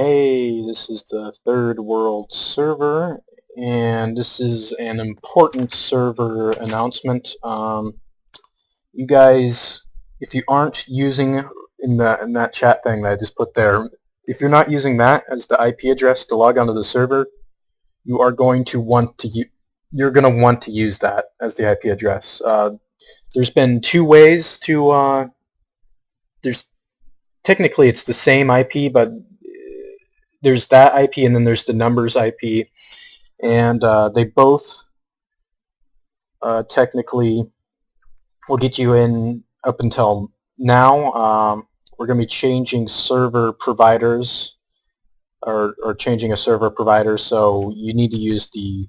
Hey, this is the Third World server, and this is an important server announcement. You guys, if you aren't using in that chat thing that I just put there, if you're not using that as the IP address to log onto the server, you are going to want to you're going to want to use that as the IP address. There's been two ways to there's technically it's the same IP, but there's that IP and then there's the numbers IP, and they both technically will get you in up until now. We're going to be changing server providers, or changing a server provider, so you need to use the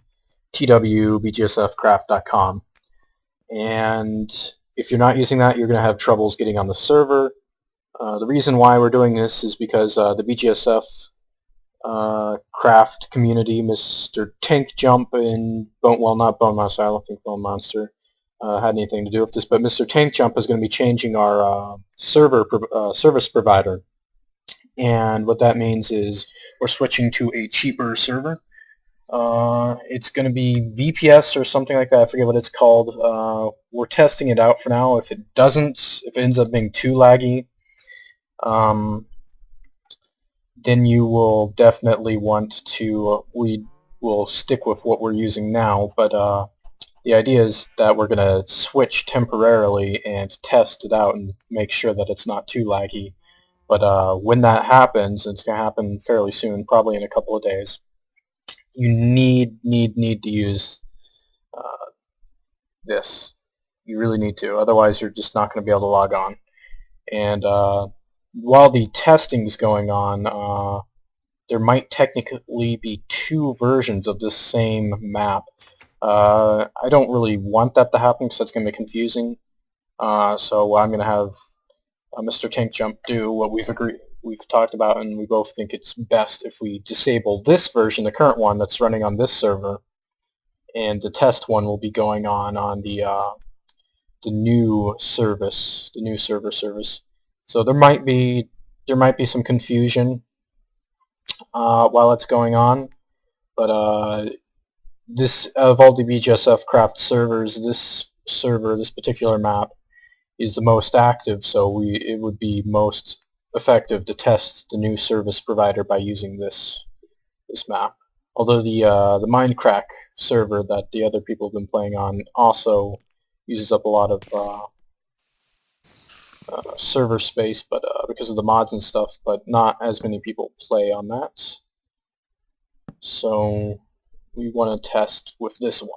twbgsfcraft.com. And if you're not using that, you're going to have troubles getting on the server. The reason why we're doing this is because the BGSF craft community, Mr. Tank Jump and not Bone Monster, I don't think Bone Monster had anything to do with this, but Mr. Tank Jump is going to be changing our service provider, and what that means is we're switching to a cheaper server. It's going to be VPS or something like that. I forget what it's called. We're testing it out for now. If it ends up being too laggy, then you will definitely want to, we will stick with what we're using now, but the idea is that we're going to switch temporarily and test it out and make sure that it's not too laggy. But when that happens, it's going to happen fairly soon, probably in a couple of days, you need to use this. You really need to, otherwise you're just not going to be able to log on. And while the testing is going on, there might technically be two versions of this same map. I don't really want that to happen because that's going to be confusing. So I'm going to have Mr. Tank Jump do what we've talked about, and we both think it's best if we disable this version, the current one that's running on this server, and the test one will be going on the new service, the new server service. So there might be some confusion while it's going on, but this, of all the BGSF craft servers, this particular map is the most active, so it would be most effective to test the new service provider by using this map. Although the Minecraft server that the other people have been playing on also uses up a lot of server space, but because of the mods and stuff, but not as many people play on that. So we want to test with this one,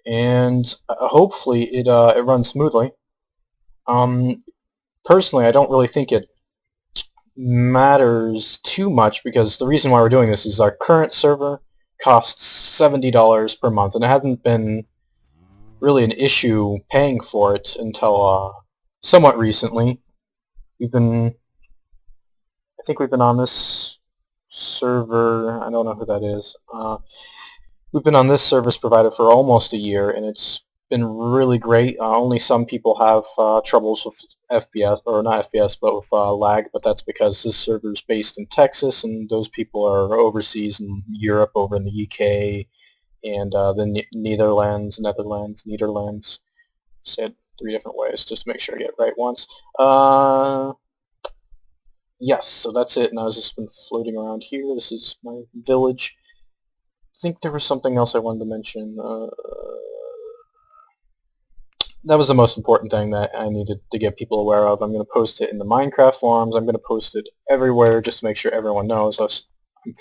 and hopefully it runs smoothly. Personally, I don't really think it matters too much, because the reason why we're doing this is our current server costs $70 per month, and it hasn't been really an issue paying for it until somewhat recently. I think we've been on this server, I don't know who that is. We've been on this service provider for almost a year, and it's been really great. Only some people have troubles with FPS, or not FPS, but with lag, but that's because this server is based in Texas, and those people are overseas in Europe, over in the UK, and the Netherlands. Said 3 different ways just to make sure I get it right once. Yes, so that's it, and I've just been floating around here. This is my village. I think there was something else I wanted to mention. That was the most important thing that I needed to get people aware of. I'm going to post it in the Minecraft forums. I'm going to post it everywhere just to make sure everyone knows. I'm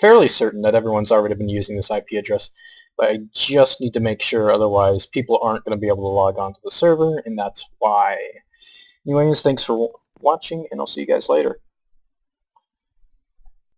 fairly certain that everyone's already been using this IP address, but I just need to make sure, otherwise people aren't going to be able to log on to the server, and that's why. Anyways, thanks for watching, and I'll see you guys later.